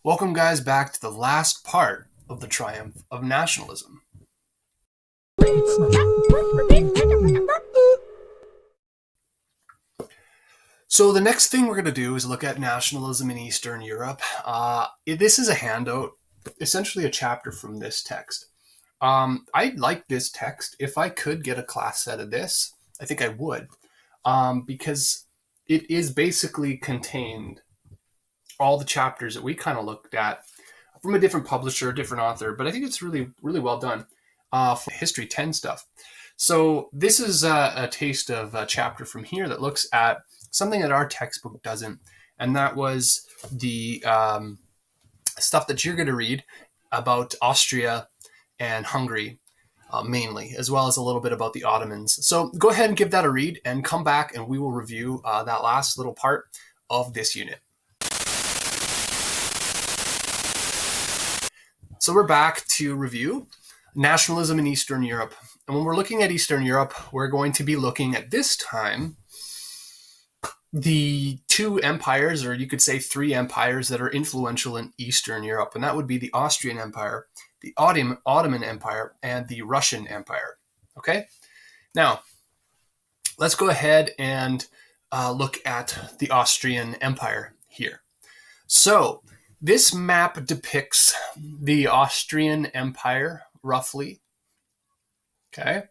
Welcome, guys, back to the last part of the triumph of nationalism. So the next thing we're going to do is look at nationalism in Eastern Europe. This is a handout, essentially a chapter from this text. I like this text. If I could get a class set of this, I think I would, because it is basically contained all the chapters that we kind of looked at from a different publisher, different author, but I think it's really, really well done for History 10 stuff. So this is a taste of a chapter from here that looks at something that our textbook doesn't, and that was the stuff that you're going to read about Austria and Hungary mainly, as well as a little bit about the Ottomans. So go ahead and give that a read and come back and we will review that last little part of this unit. So we're back to review nationalism in Eastern Europe. And when we're looking at Eastern Europe, we're going to be looking at this time the two empires, or you could say three empires that are influential in Eastern Europe. And that would be the Austrian Empire, the Ottoman Empire, and the Russian Empire. Okay? Now, let's go ahead and look at the Austrian Empire here. So, this map depicts the Austrian Empire, roughly. Okay.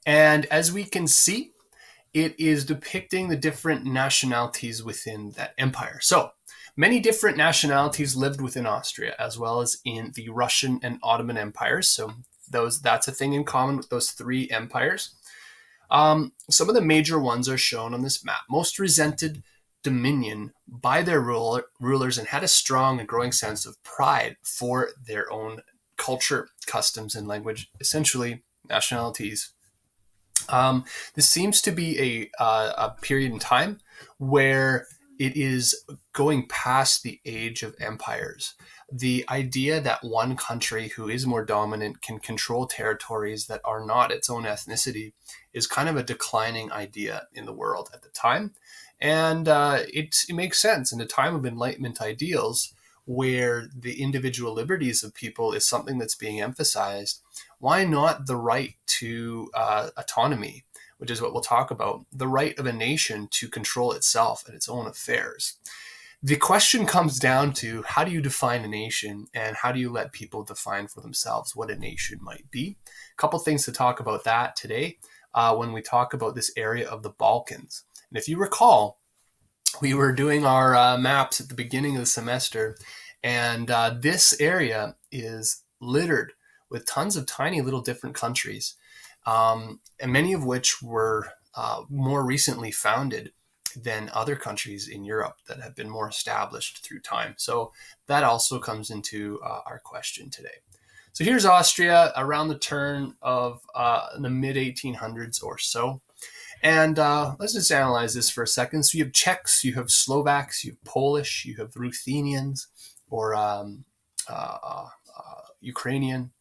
And as we can see, it is depicting the different nationalities within that empire. So, many different nationalities lived within Austria, as well as in the Russian and Ottoman empires. So, that's a thing in common with those three empires. Some of the major ones are shown on this map. Most resented dominion by their rulers and had a strong and growing sense of pride for their own culture, customs, and language, essentially nationalities. This seems to be a period in time where it is going past the age of empires. The idea that one country who is more dominant can control territories that are not its own ethnicity is kind of a declining idea in the world at the time. And it makes sense in a time of Enlightenment ideals where the individual liberties of people is something that's being emphasized. Why not the right to autonomy, which is what we'll talk about, the right of a nation to control itself and its own affairs? The question comes down to, how do you define a nation, and how do you let people define for themselves what a nation might be? A couple things to talk about that today when we talk about this area of the Balkans. And if you recall, we were doing our maps at the beginning of the semester, and this area is littered with tons of tiny little different countries, and many of which were more recently founded than other countries in Europe that have been more established through time. So that also comes into our question today. So here's Austria around the turn of the mid-1800s or so. And let's just analyze this for a second. So you have Czechs, you have Slovaks, you have Polish, you have Ruthenians, or Ukrainian,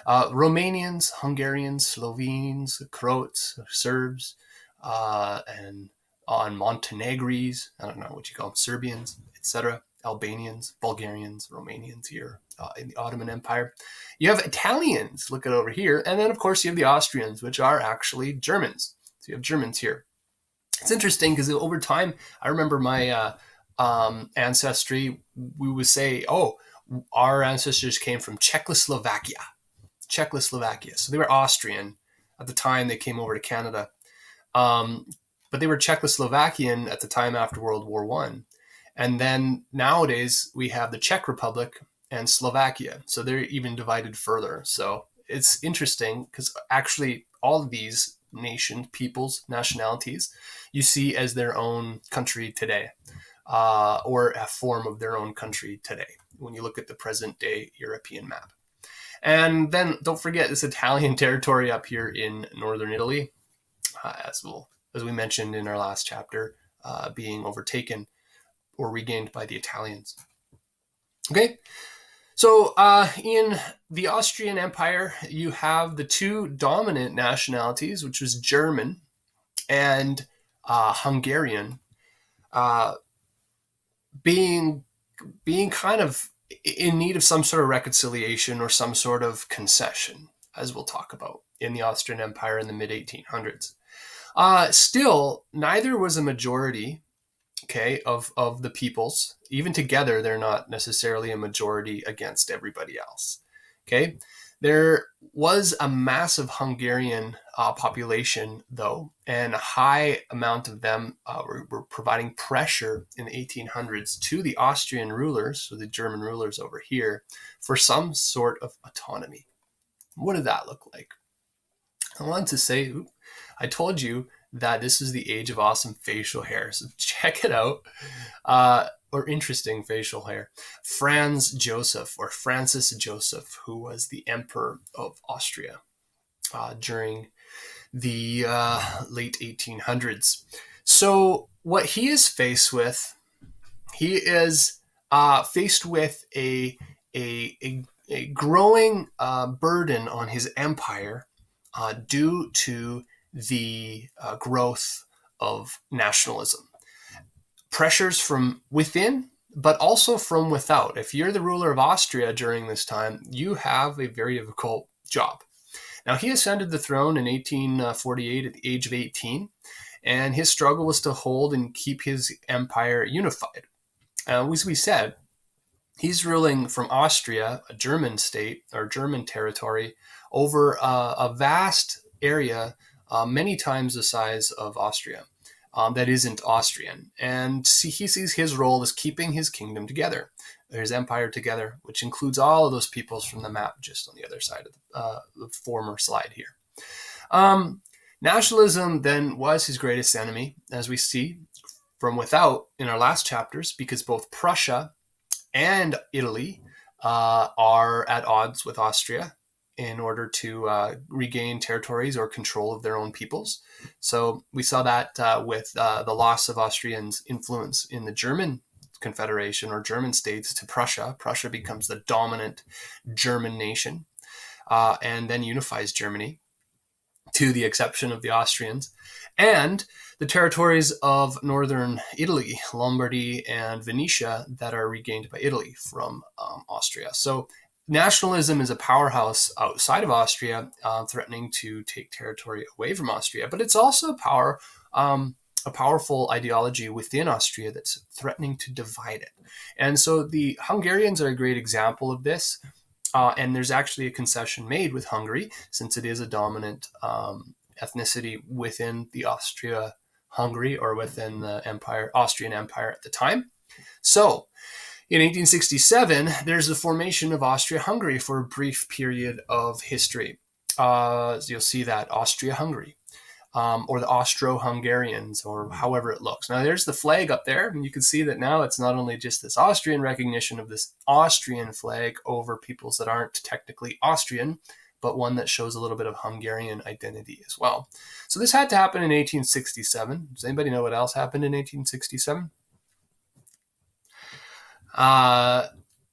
Romanians, Hungarians, Slovenes, Croats, Serbs, and Montenegrins, I don't know what you call them, Serbians, etc., Albanians, Bulgarians, Romanians here in the Ottoman Empire. You have Italians, look at over here, and then of course you have the Austrians, which are actually Germans. So you have Germans here. It's interesting because over time, I remember my ancestry, we would say, oh, our ancestors came from Czechoslovakia. So they were Austrian at the time they came over to Canada. But they were Czechoslovakian at the time after World War I. And then nowadays we have the Czech Republic and Slovakia. So they're even divided further. So it's interesting because actually all of these nations, peoples, nationalities, you see as their own country today, or a form of their own country today when you look at the present day European map. And then don't forget this Italian territory up here in northern Italy, as we mentioned in our last chapter, being overtaken or regained by the Italians. Okay, so in the Austrian Empire, you have the two dominant nationalities, which was German and Hungarian, being being kind of in need of some sort of reconciliation or some sort of concession, as we'll talk about in the Austrian Empire in the mid 1800s. Still, neither was a majority, okay, of the peoples. Even together, they're not necessarily a majority against everybody else. Okay, there was a massive Hungarian population, though, and a high amount of them were providing pressure in the 1800s to the Austrian rulers, so the German rulers over here, for some sort of autonomy. What did that look like? I wanted to say, I told you that this is the age of awesome facial hair, so check it out. Or interesting facial hair. Franz Joseph, or Francis Joseph, who was the Emperor of Austria during the late 1800s. So what he is faced with, he is faced with a growing burden on his empire due to the growth of nationalism. Pressures from within, but also from without. If you're the ruler of Austria during this time, you have a very difficult job. Now, he ascended the throne in 1848 at the age of 18, and his struggle was to hold and keep his empire unified. As we said, he's ruling from Austria, a German state or German territory, over a vast area, many times the size of Austria, that isn't Austrian. And he sees his role as keeping his kingdom together, his empire together, which includes all of those peoples from the map just on the other side of the former slide here. Nationalism then was his greatest enemy, as we see from without in our last chapters, because both Prussia and Italy are at odds with Austria in order to regain territories or control of their own peoples. So we saw that with the loss of Austrians' influence in the German Confederation or German states to Prussia. Prussia becomes the dominant German nation and then unifies Germany, to the exception of the Austrians. And the territories of northern Italy, Lombardy and Venetia, that are regained by Italy from Austria. So nationalism is a powerhouse outside of Austria, threatening to take territory away from Austria, but it's also a powerful ideology within Austria that's threatening to divide it. And so the Hungarians are a great example of this. And there's actually a concession made with Hungary, since it is a dominant ethnicity within the Austria-Hungary, or within the Austrian Empire at the time. So in 1867, there's the formation of Austria-Hungary for a brief period of history. So you'll see that Austria-Hungary, or the Austro-Hungarians, or however it looks. Now there's the flag up there, and you can see that now it's not only just this Austrian recognition of this Austrian flag over peoples that aren't technically Austrian, but one that shows a little bit of Hungarian identity as well. So this had to happen in 1867. Does anybody know what else happened in 1867?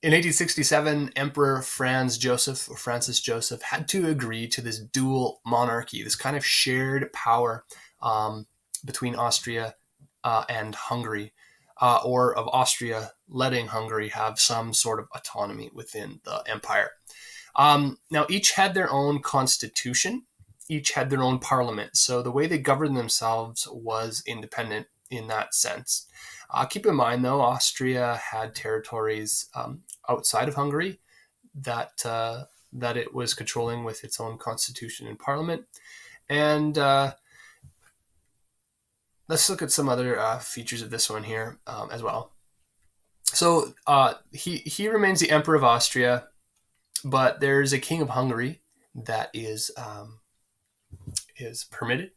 In 1867, Emperor Franz Joseph, or Francis Joseph, had to agree to this dual monarchy, this kind of shared power between Austria and Hungary, or of Austria letting Hungary have some sort of autonomy within the empire. Now, each had their own constitution, each had their own parliament, so the way they governed themselves was independent in that sense. Keep in mind, though, Austria had territories outside of Hungary that it was controlling with its own constitution and parliament. And let's look at some other features of this one here as well. So he remains the Emperor of Austria, but there's a King of Hungary that is permitted.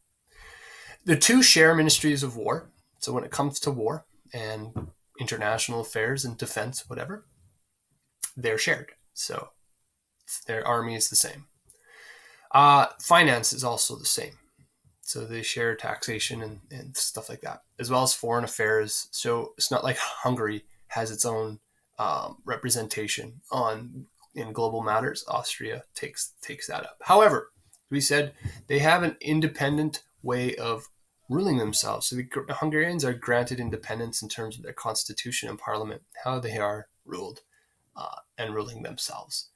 The two share ministries of war. So when it comes to war and international affairs and defense, whatever, they're shared. So their army is the same. Finance is also the same. So they share taxation and stuff like that, as well as foreign affairs. So it's not like Hungary has its own representation in global matters. Austria takes that up. However, we said they have an independent way of ruling themselves. So the Hungarians are granted independence in terms of their constitution and parliament, how they are ruled and ruling themselves.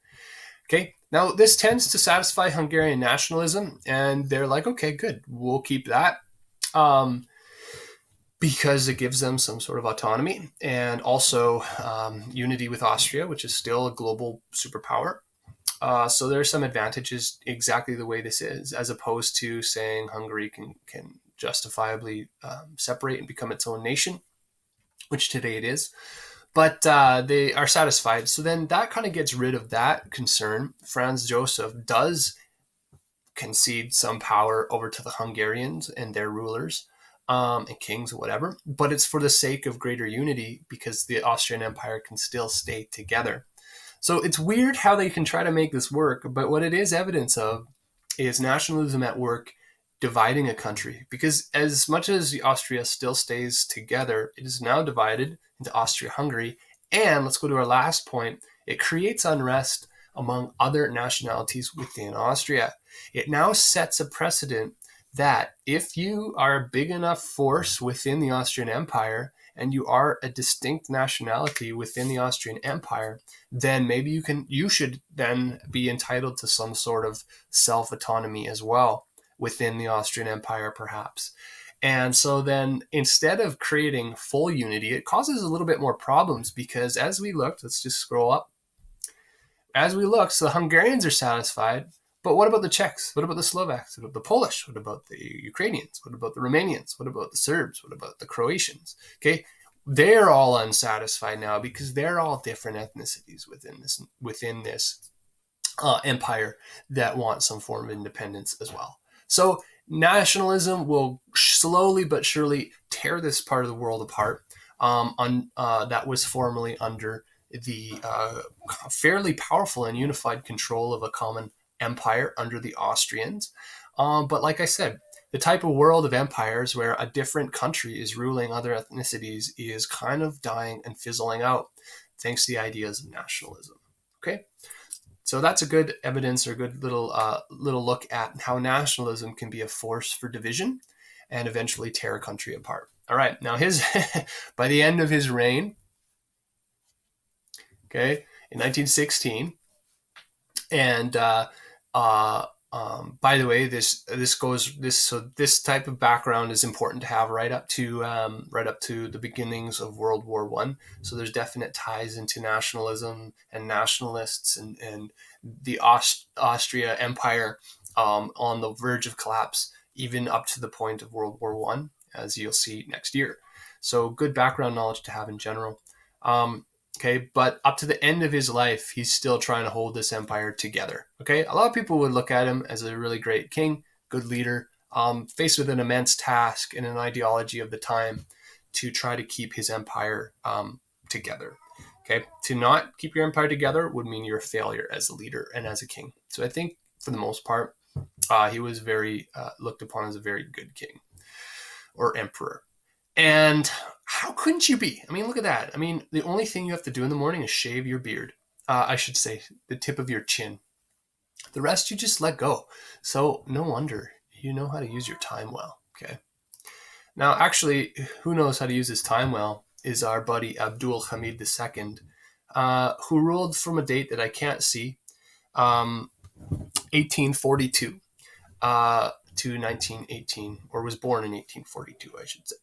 Okay, now this tends to satisfy Hungarian nationalism, and they're like, okay, good, we'll keep that. Because it gives them some sort of autonomy and also unity with Austria, which is still a global superpower. So there are some advantages exactly the way this is, as opposed to saying Hungary can justifiably separate and become its own nation, which today it is. But they are satisfied. So then that kind of gets rid of that concern. Franz Joseph does concede some power over to the Hungarians and their rulers and kings or whatever, but it's for the sake of greater unity because the Austrian Empire can still stay together. So it's weird how they can try to make this work, but what it is evidence of is nationalism at work dividing a country. Because as much as Austria still stays together, it is now divided into Austria-Hungary. And let's go to our last point. It creates unrest among other nationalities within Austria. It now sets a precedent that if you are a big enough force within the Austrian Empire and you are a distinct nationality within the Austrian Empire, then maybe you should then be entitled to some sort of self-autonomy as well within the Austrian Empire, perhaps. And so then instead of creating full unity, it causes a little bit more problems because as we looked, let's just scroll up. As we look, so the Hungarians are satisfied, but what about the Czechs? What about the Slovaks? What about the Polish? What about the Ukrainians? What about the Romanians? What about the Serbs? What about the Croatians? Okay, they're all unsatisfied now because they're all different ethnicities within this empire that want some form of independence as well. So nationalism will slowly but surely tear this part of the world apart. That was formerly under the fairly powerful and unified control of a common empire under the Austrians. But like I said, the type of world of empires where a different country is ruling other ethnicities is kind of dying and fizzling out thanks to the ideas of nationalism. Okay, so that's a good evidence or good little look at how nationalism can be a force for division and eventually tear a country apart. All right, now by the end of his reign, okay, in 1916, and by the way, this type of background is important to have right up to the beginnings of World War I. So there's definite ties into nationalism and nationalists and the Austria Empire on the verge of collapse, even up to the point of World War I, as you'll see next year. So good background knowledge to have in general. Okay, but up to the end of his life, he's still trying to hold this empire together. Okay, a lot of people would look at him as a really great king, good leader, faced with an immense task and an ideology of the time to try to keep his empire together. Okay, to not keep your empire together would mean you're a failure as a leader and as a king. So I think for the most part, he was very looked upon as a very good king or emperor. And how couldn't you be? I mean, look at that. I mean, the only thing you have to do in the morning is shave your beard. I should say the tip of your chin. The rest you just let go. So no wonder you know how to use your time well. Okay. Now, actually, who knows how to use his time well is our buddy Abdul Hamid II, who ruled from a date that I can't see, 1842 to 1918, or was born in 1842, I should say.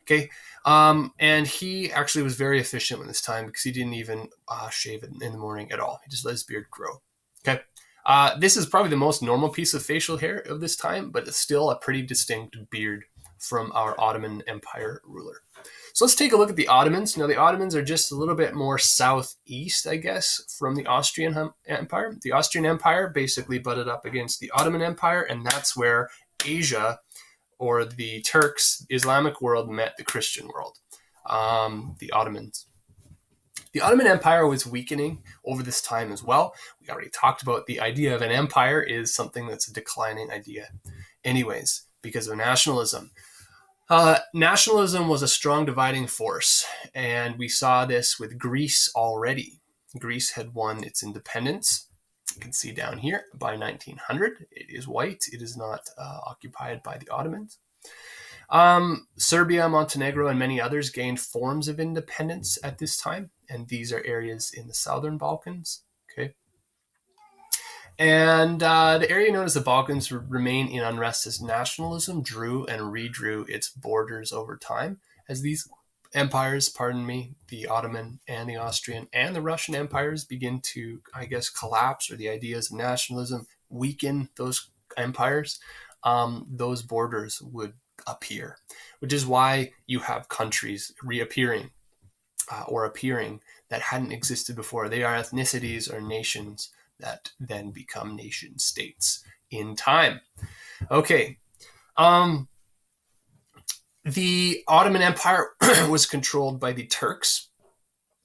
Okay, and he actually was very efficient with his time because he didn't even shave it in the morning at all. He just let his beard grow. Okay, this is probably the most normal piece of facial hair of this time, but it's still a pretty distinct beard from our Ottoman Empire ruler. So let's take a look at the Ottomans. Now, the Ottomans are just a little bit more southeast, I guess, from the Austrian Empire. The Austrian Empire basically butted up against the Ottoman Empire, and that's where Asia, or the Turks, Islamic world, met the Christian world, the Ottomans. The Ottoman Empire was weakening over this time as well. We already talked about the idea of an empire is something that's a declining idea anyways, because of nationalism. Nationalism was a strong dividing force, and we saw this with Greece already. Greece had won its independence. You can see down here by 1900. It is white. It is not occupied by the Ottomans. Serbia, Montenegro, and many others gained forms of independence at this time, and these are areas in the southern Balkans. Okay, and the area known as the Balkans remain in unrest as nationalism drew and redrew its borders over time as these empires, pardon me, the Ottoman and the Austrian and the Russian empires begin to, I guess, collapse, or the ideas of nationalism weaken those empires. Those borders would appear, which is why you have countries reappearing or appearing that hadn't existed before. They are ethnicities or nations that then become nation states in time. Okay. The Ottoman Empire was controlled by the Turks.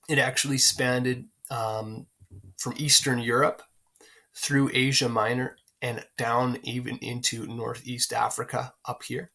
It actually spanned from Eastern Europe through Asia Minor and down even into Northeast Africa up here.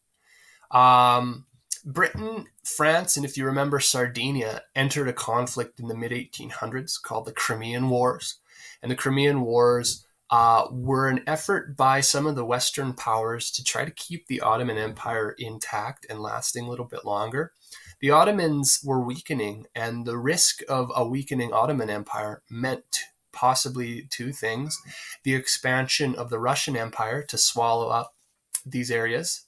Britain, France, and if you remember, Sardinia entered a conflict in the mid-1800s called the Crimean Wars. And the Crimean Wars were an effort by some of the Western powers to try to keep the Ottoman Empire intact and lasting a little bit longer. The Ottomans were weakening, and the risk of a weakening Ottoman Empire meant possibly two things: the expansion of the Russian Empire to swallow up these areas,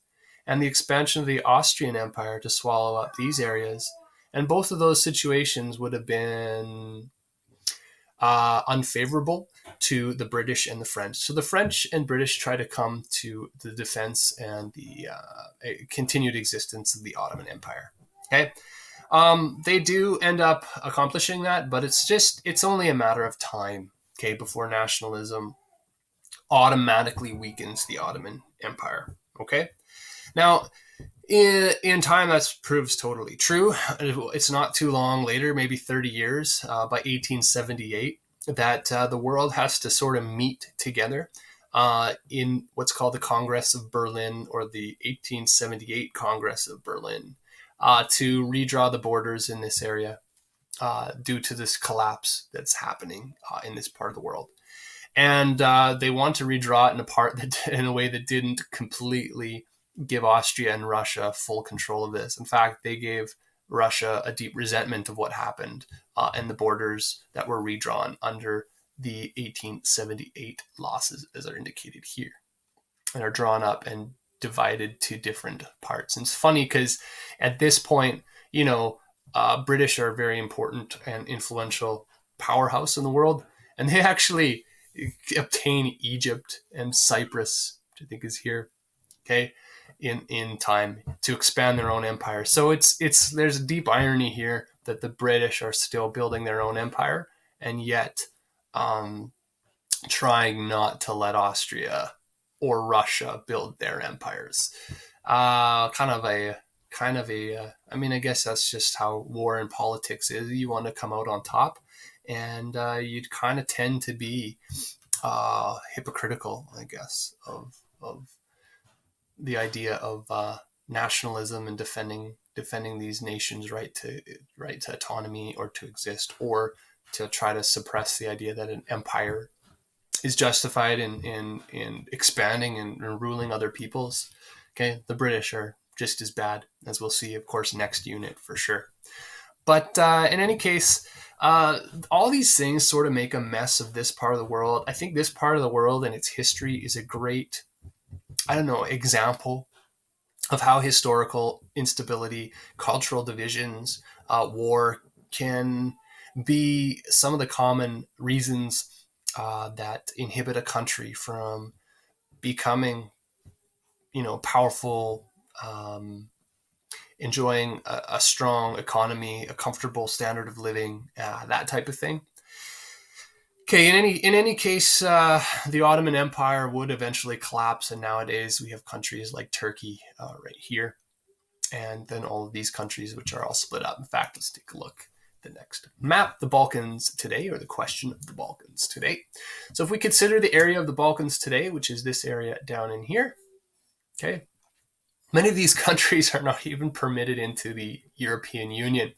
and the expansion of the Austrian Empire to swallow up these areas. And both of those situations would have been unfavorable to the British and the French. So the French and British try to come to the defense and the continued existence of the Ottoman Empire. Okay. They do end up accomplishing that, but it's only a matter of time, okay, before nationalism automatically weakens the Ottoman Empire. Okay. Now, in time, that proves totally true. It's not too long later, maybe 30 years, by 1878, that the world has to sort of meet together in what's called the Congress of Berlin, or the 1878 Congress of Berlin, to redraw the borders in this area due to this collapse that's happening in this part of the world. And they want to redraw it in a way that didn't completely give Austria and Russia full control of this. In fact, they gave Russia a deep resentment of what happened and the borders that were redrawn under the 1878 losses, as are indicated here, and are drawn up and divided to different parts. And it's funny because at this point, British are a very important and influential powerhouse in the world, and they actually obtain Egypt and Cyprus, which I think is here, okay, in time to expand their own empire. So there's a deep irony here that the British are still building their own empire, and yet trying not to let Austria or Russia build their empires. I mean, I guess that's just how war and politics is. You want to come out on top, and you'd kind of tend to be hypocritical, I guess, of the idea of nationalism and defending these nations' right to autonomy or to exist, or to try to suppress the idea that an empire is justified in expanding and ruling other peoples. Okay, the British are just as bad, as we'll see, of course, next unit for sure. But in any case, all these things sort of make a mess of this part of the world. I think this part of the world and its history is a great, example of how historical instability, cultural divisions, war can be some of the common reasons that inhibit a country from becoming, powerful, enjoying a strong economy, a comfortable standard of living, that type of thing. Okay, in any case, the Ottoman Empire would eventually collapse, and nowadays we have countries like Turkey right here, and then all of these countries which are all split up. In fact, let's take a look at the next map, the Balkans today, or the question of the Balkans today. So if we consider the area of the Balkans today, which is this area down in here, okay, many of these countries are not even permitted into the European Union.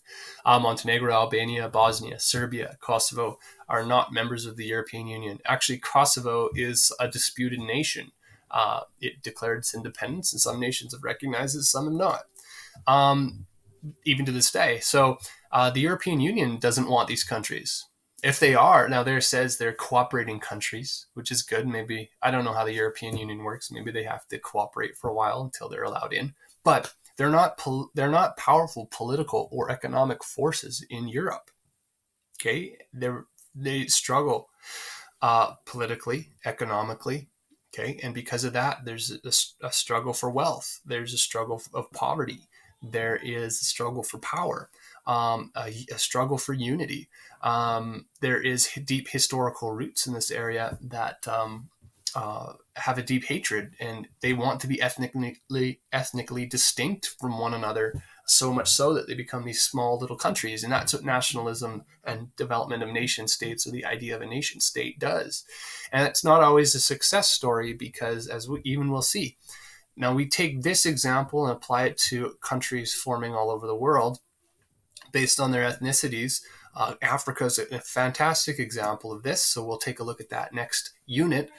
Montenegro, Albania, Bosnia, Serbia, Kosovo are not members of the European Union. Actually, Kosovo is a disputed nation It declared its independence, and some nations have recognized it, some have not. Even to this day. So the European Union doesn't want these countries. If they are, now there says they're cooperating countries, which is good. Maybe, I don't know how the European Union works. Maybe they have to cooperate for a while until they're allowed in. But they're not powerful political or economic forces in Europe. Okay, they struggle politically, economically. Okay, and because of that, there's a struggle for wealth. There's a struggle of poverty. There is a struggle for power, a struggle for unity. There is deep historical roots in this area that have a deep hatred, and they want to be ethnically distinct from one another, so much so that they become these small little countries. And that's what nationalism and development of nation states, or the idea of a nation state, does. And it's not always a success story, because as we'll see, now we take this example and apply it to countries forming all over the world based on their ethnicities. Africa is a fantastic example of this, so we'll take a look at that next unit.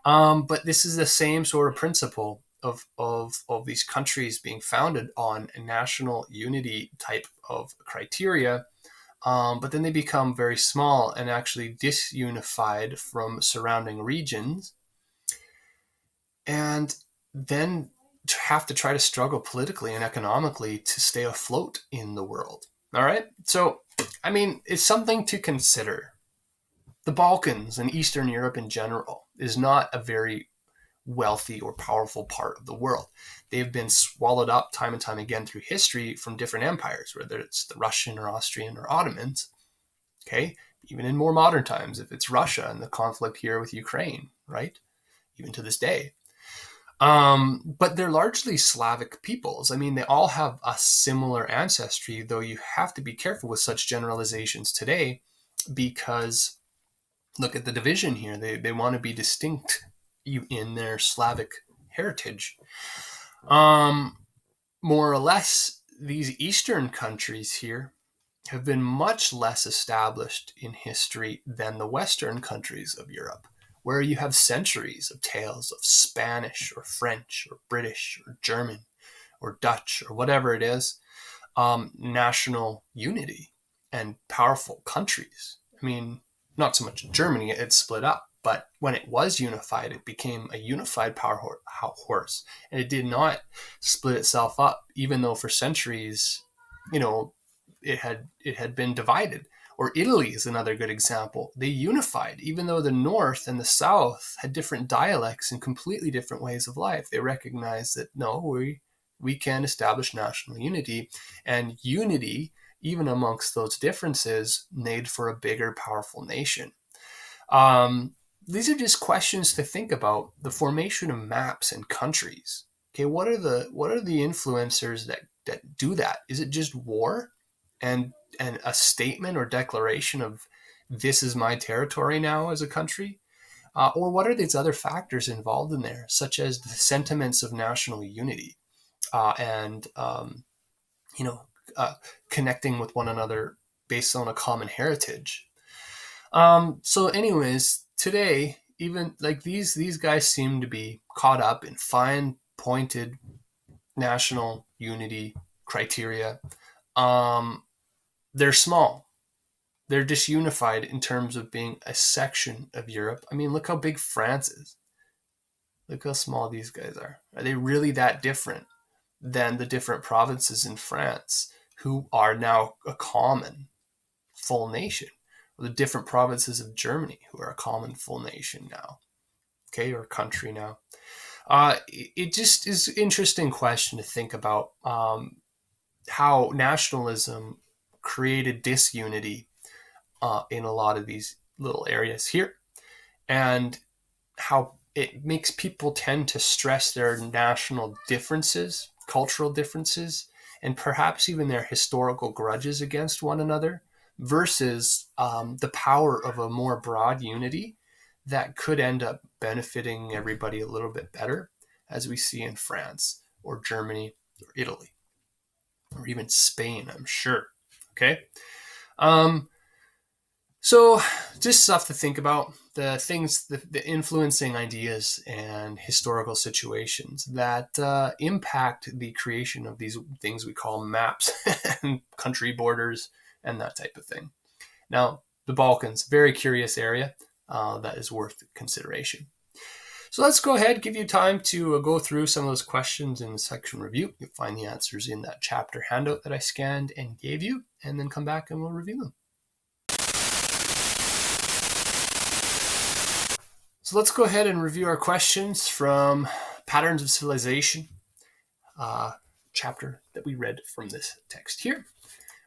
But this is the same sort of principle of these countries being founded on a national unity type of criteria, but then they become very small and actually disunified from surrounding regions, and then have to try to struggle politically and economically to stay afloat in the world. All right? So, I mean, it's something to consider. The Balkans and Eastern Europe in general is not a very wealthy or powerful part of the world. They've been swallowed up time and time again through history from different empires, whether it's the Russian or Austrian or Ottomans. Okay? Even in more modern times, if it's Russia and the conflict here with Ukraine, right? Even to this day. But they're largely Slavic peoples. I mean, they all have a similar ancestry, though you have to be careful with such generalizations today, because look at the division here. They want to be distinct in their Slavic heritage. More or less, these Eastern countries here have been much less established in history than the Western countries of Europe, where you have centuries of tales of Spanish or French or British or German or Dutch or whatever it is, national unity and powerful countries. I mean, not so much in Germany, it split up, but when it was unified, it became a unified power horse, and it did not split itself up, even though for centuries, it had been divided. Or Italy is another good example. They unified, even though the North and the South had different dialects and completely different ways of life. They recognized that, no, we can establish national unity, and unity, even amongst those differences, made for a bigger, powerful nation. These are just questions to think about. The formation of maps and countries. Okay, what are the influencers that do that? Is it just war and a statement or declaration of this is my territory now as a country? Or what are these other factors involved in there, such as the sentiments of national unity and connecting with one another based on a common heritage? So anyways, today, even like these guys seem to be caught up in fine pointed national unity criteria. They're small. They're disunified in terms of being a section of Europe. I mean, look how big France is. Look how small these guys are. Are they really that different than the different provinces in France, who are now a common full nation? Or the different provinces of Germany, who are a common full nation now, okay, or country now. It just is an interesting question to think about, how nationalism created disunity in a lot of these little areas here, and how it makes people tend to stress their national differences, cultural differences, and perhaps even their historical grudges against one another, versus the power of a more broad unity that could end up benefiting everybody a little bit better, as we see in France or Germany or Italy or even Spain, I'm sure. Okay. So, just stuff to think about, the things, the influencing ideas and historical situations that impact the creation of these things we call maps and country borders and that type of thing. Now, the Balkans, very curious area that is worth consideration. So let's go ahead, give you time to go through some of those questions in the section review. You'll find the answers in that chapter handout that I scanned and gave you, and then come back and we'll review them. So let's go ahead and review our questions from Patterns of Civilization, chapter that we read from this text here.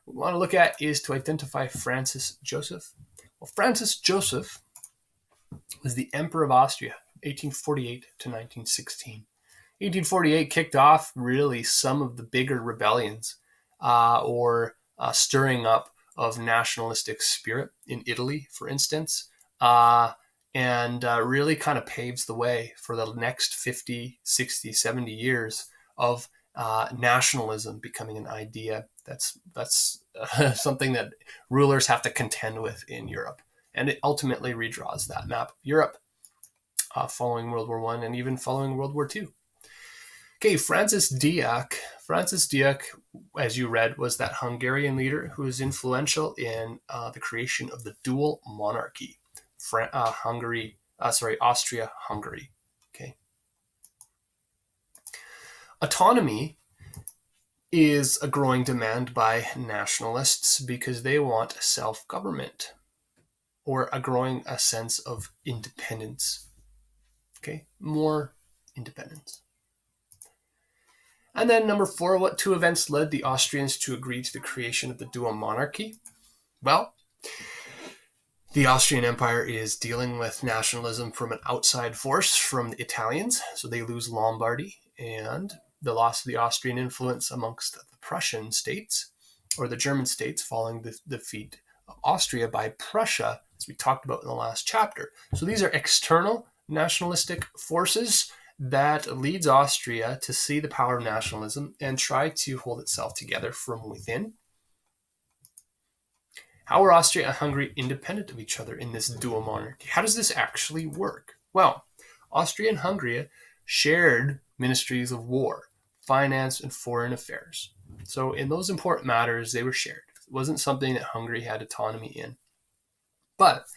What we want to look at is to identify Francis Joseph. Well, Francis Joseph was the Emperor of Austria, 1848 to 1916. 1848 kicked off really some of the bigger rebellions or stirring up of nationalistic spirit in Italy, for instance, and really kind of paves the way for the next 50, 60, 70 years of nationalism becoming an idea that's something that rulers have to contend with in Europe. And it ultimately redraws that map of Europe following World War I and even following World War II. Okay, Francis Diak. Francis Diak, as you read, was that Hungarian leader who was influential in the creation of the dual monarchy, Austria-Hungary. Okay. Autonomy is a growing demand by nationalists because they want self-government or a sense of independence. Okay, more independence. And then number 4, what 2 events led the Austrians to agree to the creation of the dual monarchy? Well, the Austrian Empire is dealing with nationalism from an outside force from the Italians, so they lose Lombardy, and the loss of the Austrian influence amongst the Prussian states, or the German states, following the defeat of Austria by Prussia, as we talked about in the last chapter. So these are external nationalistic forces that leads Austria to see the power of nationalism and try to hold itself together from within. How are Austria and Hungary independent of each other in this dual monarchy? How does this actually work? Well, Austria and Hungary shared ministries of war, finance, and foreign affairs. So in those important matters, they were shared. It wasn't something that Hungary had autonomy in. But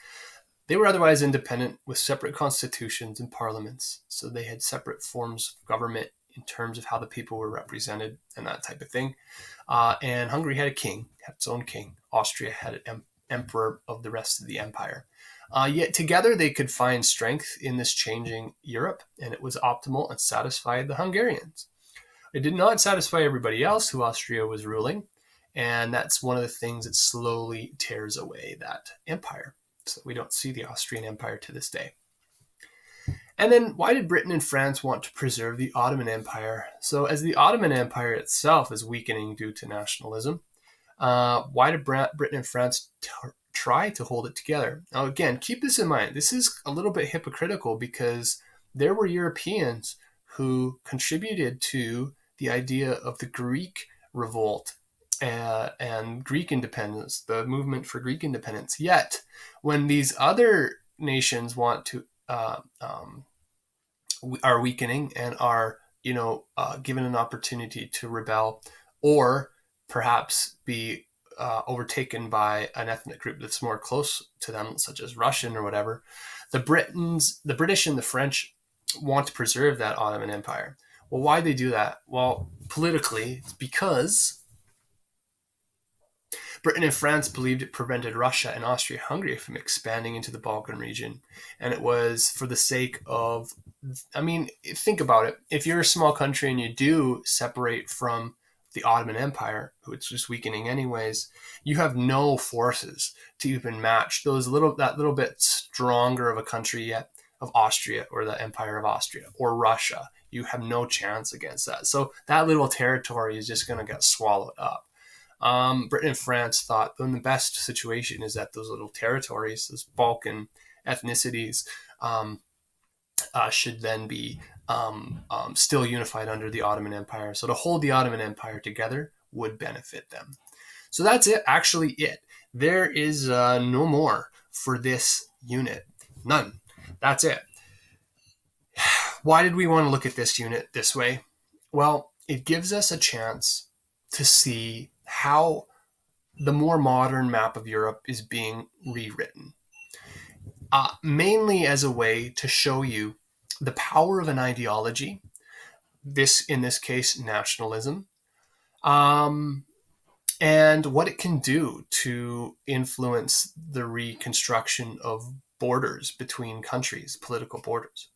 they were otherwise independent with separate constitutions and parliaments. So they had separate forms of government in terms of how the people were represented and that type of thing. And Hungary had a king, had its own king. Austria had an emperor of the rest of the empire. Yet together they could find strength in this changing Europe, and it was optimal and satisfied the Hungarians. It did not satisfy everybody else who Austria was ruling, and that's one of the things that slowly tears away that empire. So we don't see the Austrian Empire to this day. And then why did Britain and France want to preserve the Ottoman Empire? So as the Ottoman Empire itself is weakening due to nationalism, why did Britain and France try to hold it together? Now again, keep this in mind. This is a little bit hypocritical because there were Europeans who contributed to the idea of the Greek revolt and Greek independence, the movement for Greek independence. Yet, when these other nations want to are weakening and are given an opportunity to rebel, or perhaps be overtaken by an ethnic group that's more close to them, such as Russian or whatever, the British and the French want to preserve that Ottoman Empire. Well, why they do that? Well, politically, it's because Britain and France believed it prevented Russia and Austria-Hungary from expanding into the Balkan region. And it was for the sake of, think about it. If you're a small country and you do separate from the Ottoman Empire, which is weakening anyways, you have no forces to even match that little bit stronger of a country yet of Austria or the Empire of Austria or Russia. You have no chance against that. So that little territory is just going to get swallowed up. Britain and France thought the best situation is that those little territories, those Balkan ethnicities, should then be still unified under the Ottoman Empire. So to hold the Ottoman Empire together would benefit them. So that's it. There is no more for this unit. None. That's it. Why did we want to look at this unit this way? Well, it gives us a chance to see how the more modern map of Europe is being rewritten, mainly as a way to show you the power of an ideology, in this case, nationalism, um, and what it can do to influence the reconstruction of borders between countries, political borders.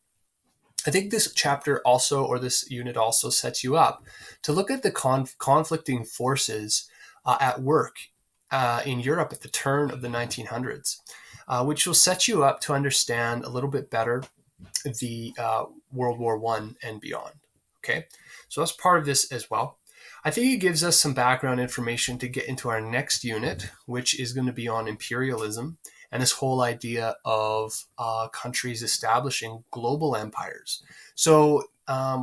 I think this chapter also, or this unit also, sets you up to look at the conflicting forces at work in Europe at the turn of the 1900s, which will set you up to understand a little bit better the World War One and beyond. Okay, so that's part of this as well. I think it gives us some background information to get into our next unit, which is going to be on imperialism and this whole idea of countries establishing global empires. So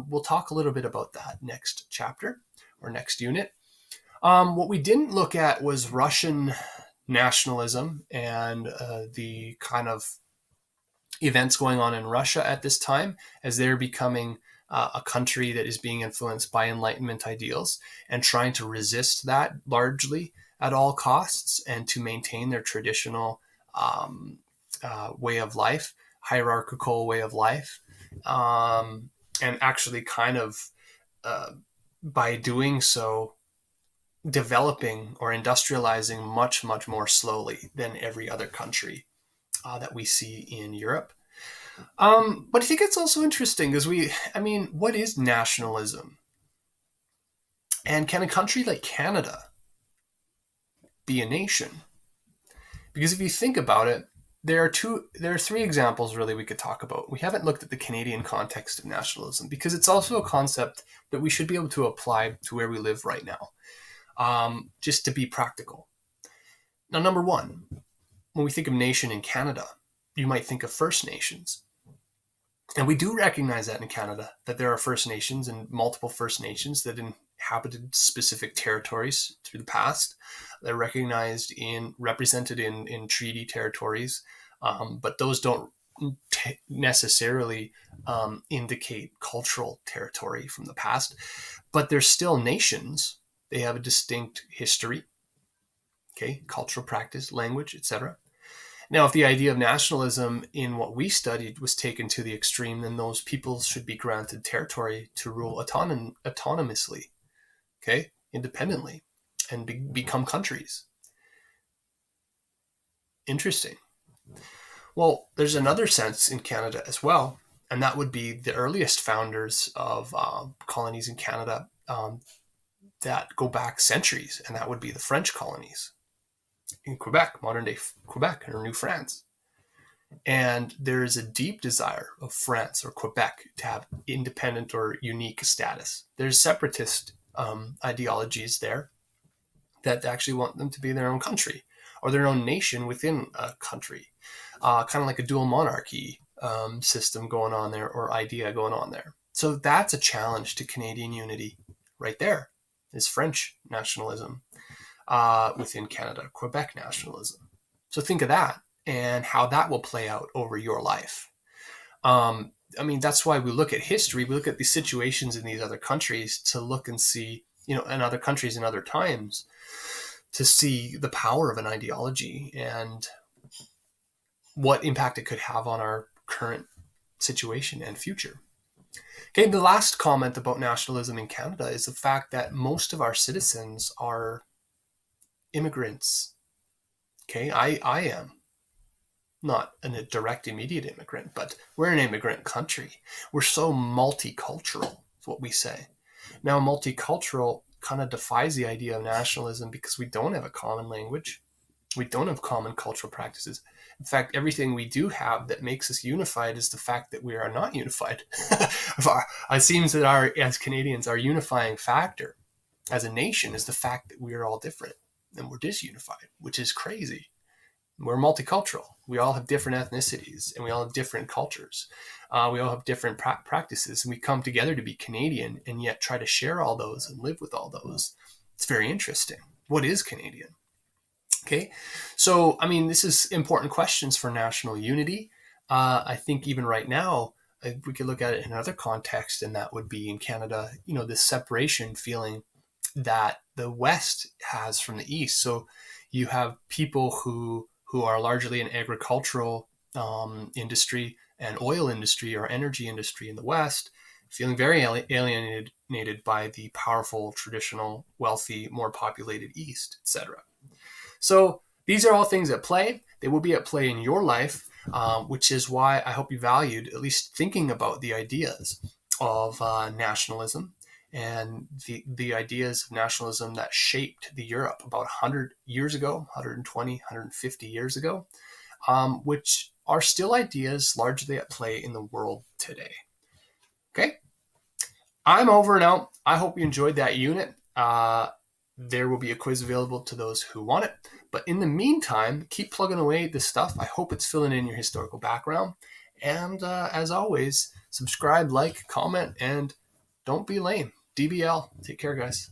we'll talk a little bit about that next chapter or next unit. What we didn't look at was Russian nationalism and the kind of events going on in Russia at this time as they're becoming a country that is being influenced by Enlightenment ideals and trying to resist that largely at all costs and to maintain their traditional way of life, hierarchical way of life, and actually kind of by doing so, developing or industrializing much, much more slowly than every other country that we see in Europe. But I think it's also interesting because what is nationalism? And can a country like Canada be a nation? Because if you think about it, there are three examples really we could talk about. We haven't looked at the Canadian context of nationalism because it's also a concept that we should be able to apply to where we live right now, just to be practical. Now, number one, when we think of nation in Canada, you might think of First Nations. And we do recognize that in Canada, that there are First Nations and multiple First Nations that inhabited specific territories through the past. They're represented in treaty territories, but those don't necessarily indicate cultural territory from the past. But they're still nations. They have a distinct history, okay, cultural practice, language, etc. Now, if the idea of nationalism in what we studied was taken to the extreme, then those peoples should be granted territory to rule autonomously, okay, independently, and become countries. Interesting. Well, there's another sense in Canada as well, and that would be the earliest founders of colonies in Canada that go back centuries, and that would be the French colonies in Quebec, modern day Quebec or New France. And there is a deep desire of France or Quebec to have independent or unique status. There's separatist ideologies there that actually want them to be their own country or their own nation within a country, kind of like a dual monarchy system going on there or idea going on there. So that's a challenge to Canadian unity right there, is French nationalism within Canada, Quebec nationalism. So think of that and how that will play out over your life. That's why we look at history. We look at these situations in these other countries to look and see, in other countries in other times, to see the power of an ideology and what impact it could have on our current situation and future. Okay, the last comment about nationalism in Canada is the fact that most of our citizens are immigrants. Okay, I am not a direct immediate immigrant, but we're an immigrant country. We're so multicultural, is what we say. Now, multicultural kind of defies the idea of nationalism because we don't have a common language. We don't have common cultural practices. In fact, everything we do have that makes us unified is the fact that we are not unified. It seems that as Canadians, our unifying factor as a nation is the fact that we are all different and we're disunified, which is crazy. We're multicultural. We all have different ethnicities and we all have different cultures. We all have different practices, and we come together to be Canadian and yet try to share all those and live with all those. It's very interesting. What is Canadian? Okay, so I mean, this is important questions for national unity. I think even right now, we could look at it in another context, and that would be in Canada. You know, this separation feeling that the West has from the East. So you have people who are largely in agricultural industry and oil industry or energy industry in the West, feeling very alienated by the powerful, traditional, wealthy, more populated East, etc. So these are all things at play. They will be at play in your life, which is why I hope you valued at least thinking about the ideas of nationalism and the ideas of nationalism that shaped the Europe about 100 years ago, 120, 150 years ago, which are still ideas largely at play in the world today. Okay, I'm over and out. I hope you enjoyed that unit. There will be a quiz available to those who want it. But in the meantime, keep plugging away at this stuff. I hope it's filling in your historical background. And as always, subscribe, like, comment, and don't be lame. DBL. Take care, guys.